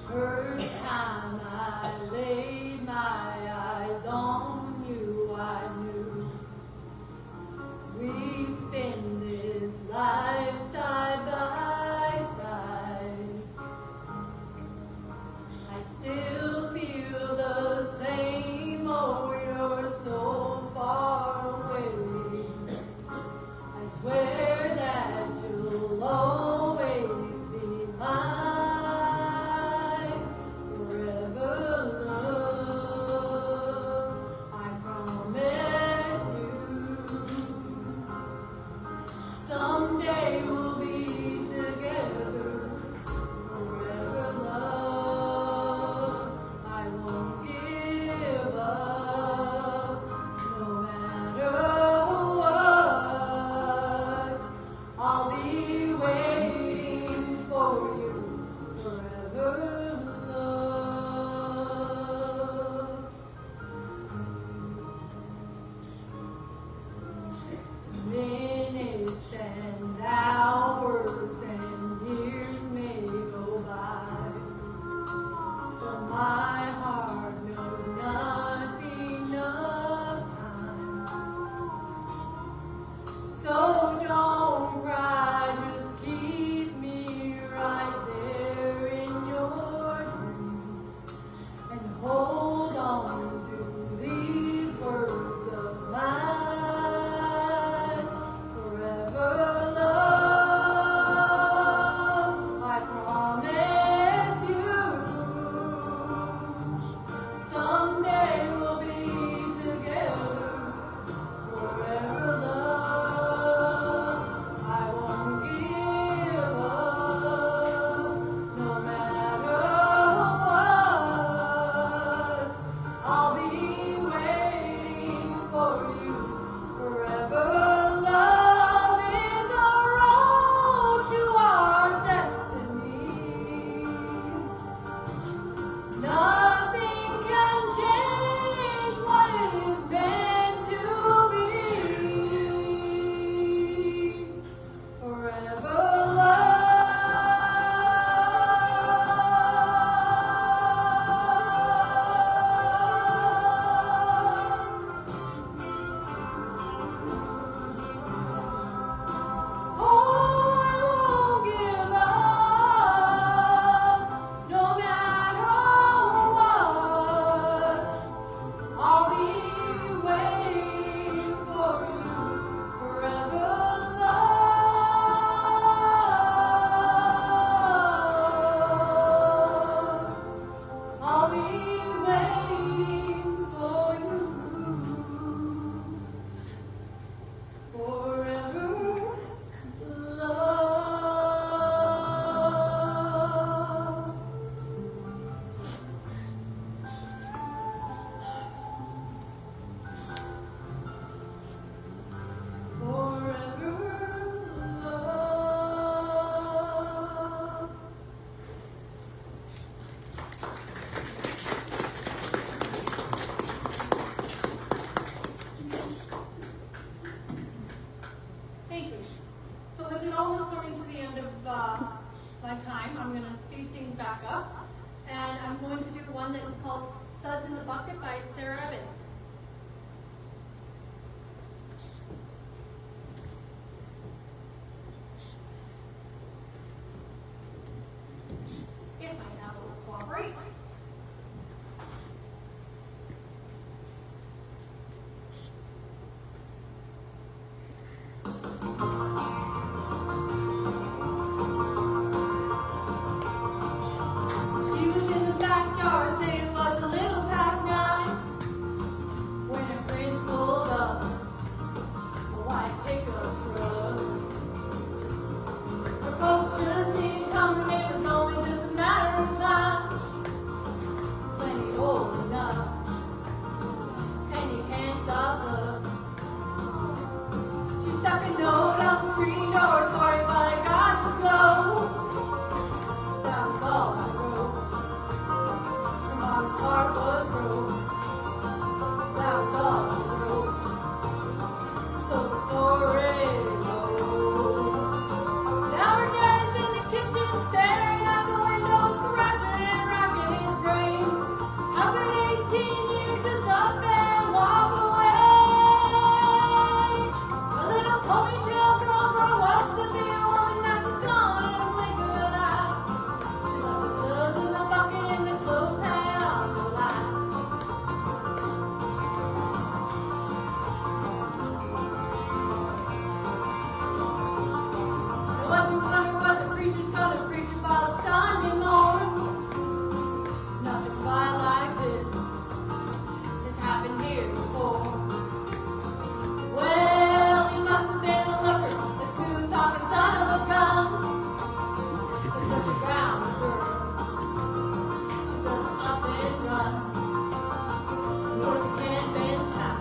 First time I laid my eyes on you, I knew we'd spend this life side by side. I still feel the same, oh, you're so far away. I swear that you'll always be mine. Someday we'll be together, forever love. I won't give up, no matter what. I'll be waiting for you, forever love. Minutes and hours and years may go by, but my heart knows nothing of time. So don't cry, just keep me right there in your dreams, and hold on to these words of mine. My time. I'm going to speed things back up, and I'm going to do one that is called Suds in the Bucket by Sarah Evans. If my novel will cooperate. She was in the backyard, saying it was a little past 9 when her friends pulled up a white pickup truck. Her folks should have seen it coming, it was only just a matter of time. Plenty old enough, and you can't stop love. She stuck a note on the screen door, sorry but I got to go. Down Baldwin Road, her mom's heart was broke. Down Baldwin Road, so the story goes. Now her dad's in the kitchen staring out the window, scratching and racking his brain. How could 18 years just up and walk away? A little ponytail girl grow up to be a woman that's gone in a blink of an eye. She left the suds in the bucket and the clothes hang on the line. It wasn't funny what the preacher's gonna preach about Sunday morning. Nothing quite like this has happened here before. Well, he must have been a looker, a smooth talking son of a gun. But such a brown girl, she doesn't up and run. North of Canvas Town,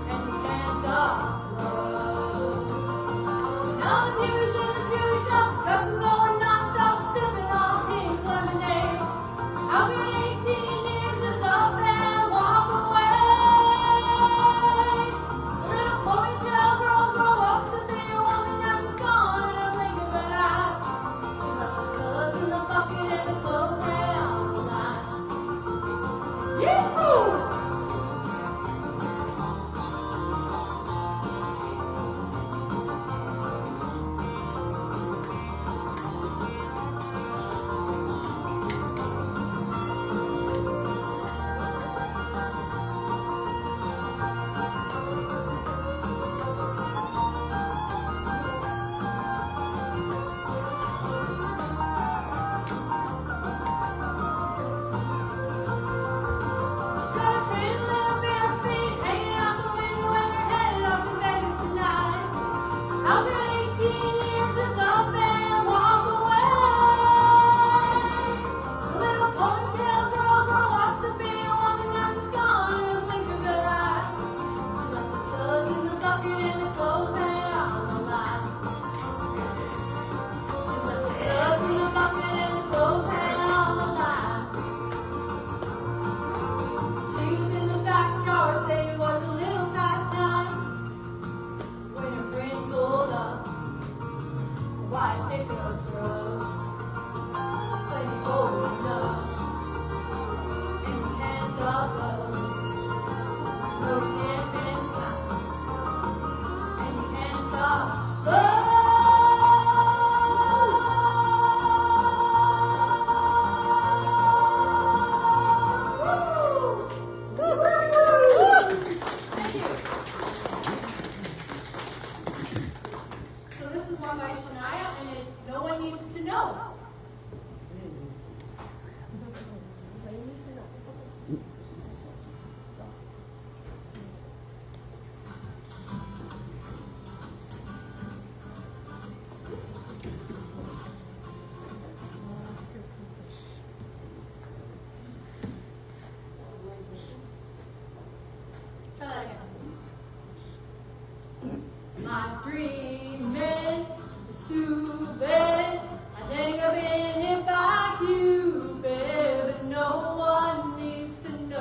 and you can't stop love. Now the news in the beauty shop, got some going non-stop, sipping on pink lemonade. How can 18 years is up and walk away? A little ponytail girl grow up to be a woman that's gone in a blink of an eye. She left the suds in the bucket and the clothes hang on the line. Yee-hoo! Got a pretty little bare feet hanging out the window and they're headed off to Vegas tonight. How could 18 years just up and walk away? A little ponytail girl grow up to be a woman that's gone in a blink of an eye. She left the suds in the bucket and the clothes hang on the line. She left the suds in the bucket and the clothes hang on the line. She was in the backyard, saying it was a little past 9 when her friends pulled up a white pickup truck. Plenty old enough, and you can't stop love. No, you can't spend time, and you can't stop love. Thank you. So this is one by Shania, and it's No One Needs to Know. Try that again. My dreaming is stupid. I think I've been hit by Cupid, but no one needs to know.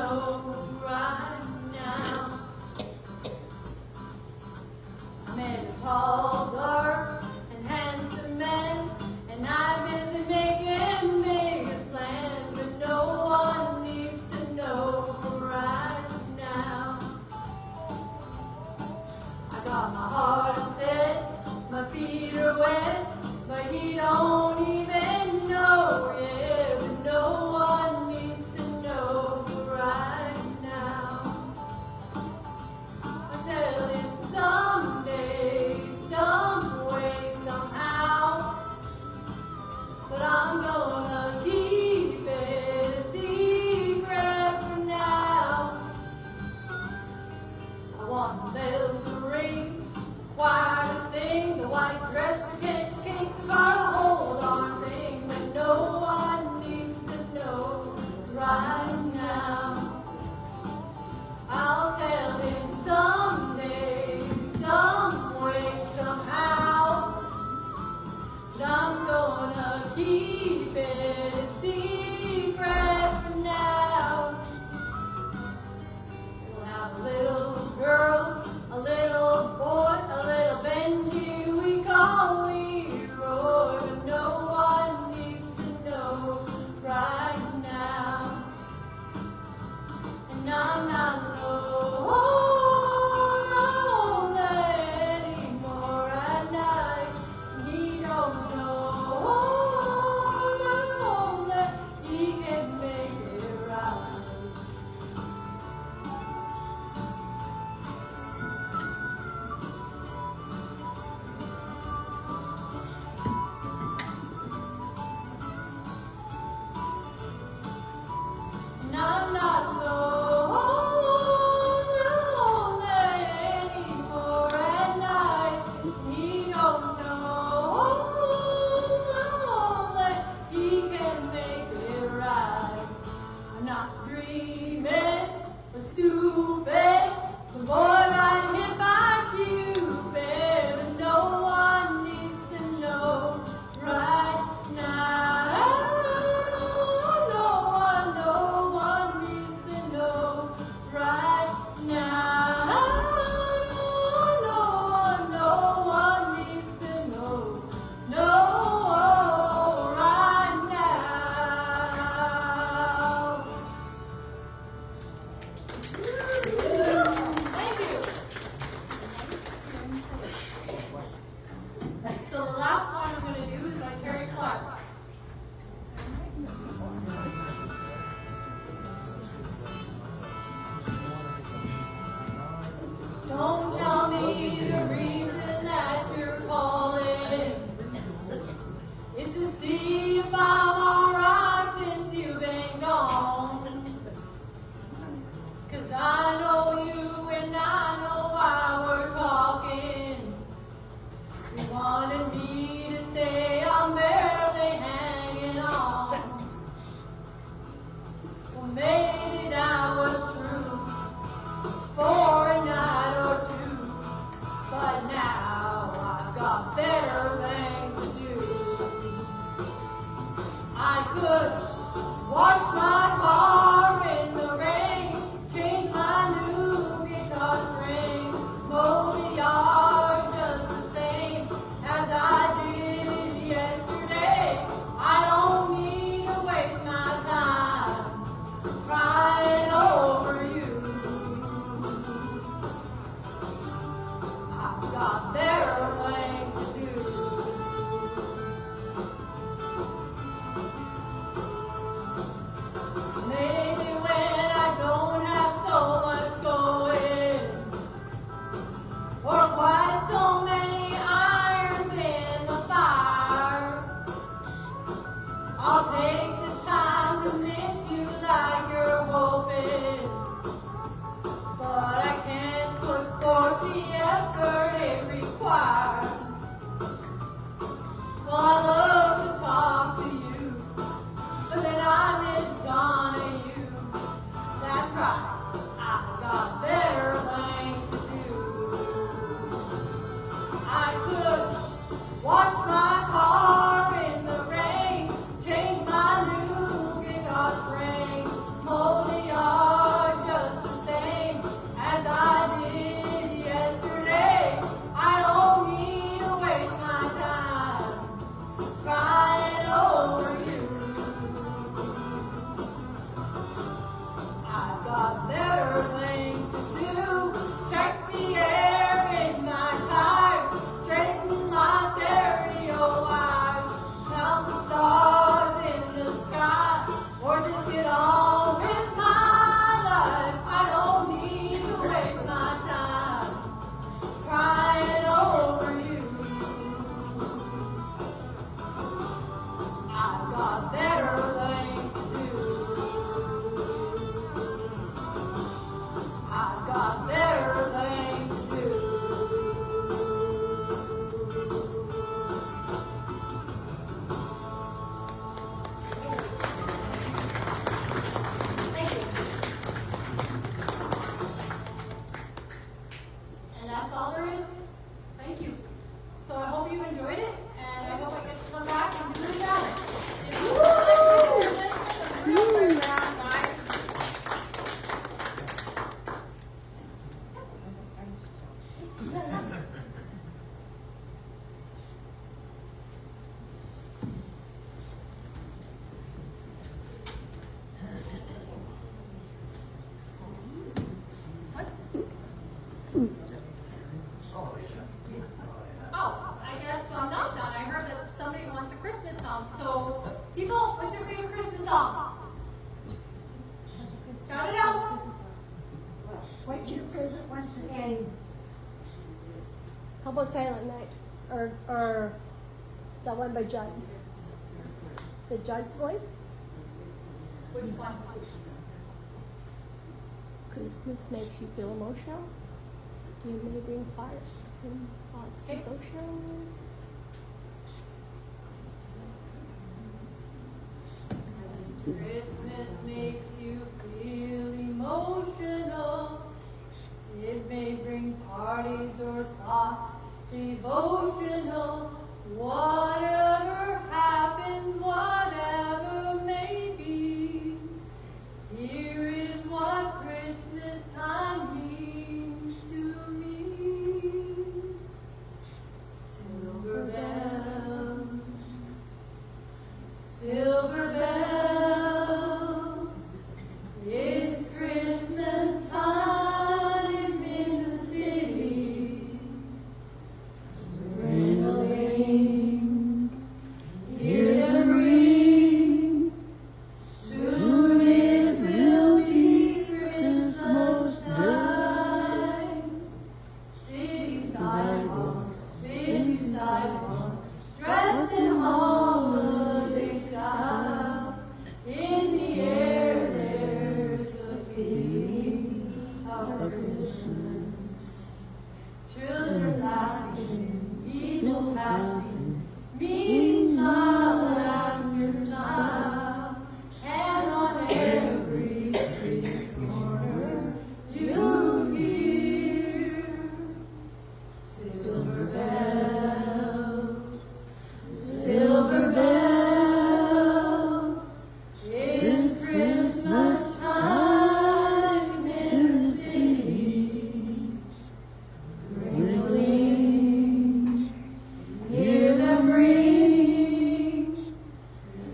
right now. I'll tell him someday, some way, somehow, that I'm gonna keep it a secret for now. We'll have a little girl, a little boy, a little Benji we call Leroy, but no one needs to know right now. And I'm not lonely anymore at night. And he don't know that he can make it right. And I'm not lonely anymore at night. He don't know that he can make it right. I'm not dreaming or stupid. The boy got hit by Cupid, but no one needs to know right now. No one needs to know right now. No one needs to know. No, right now. Thank you. So the last one I'm going to do is by Terry Clark. Don't tell me the reason that you're calling is to see if I'm alright since you've been gone. 'Cause I know you and I know why we're talking. You wanted me to say I'm barely hanging on. Well, maybe that was true for a night or two, but now what's your favorite one to sing? How about Silent Night? Or that one by Judd? The Judd's one? Which one? Christmas makes you feel emotional. You may bring fire from thoughts of Okay. devotion. Christmas makes you feel emotional. It may bring parties or thoughts devotional. Whatever happens, whatever may be, here is what Christmas time means to me. Silver bells, silver bells, it's Christmas time in the city. Ringling, hear them ring. Soon it will be Christmas time. City sidewalks, busy sidewalks, dressed in holiday style. In the air there's the feeling of Christmas. Children laughing, people passing, meeting smile after smile. And on every street corner you'll hear silver bells, silver bells. It's Christmas time in the city. Ringling, hear them ring.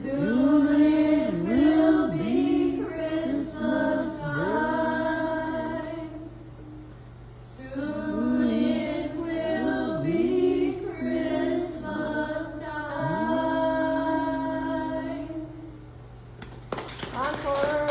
Soon it will be Christmas time. Soon it will be Christmas time. Encore.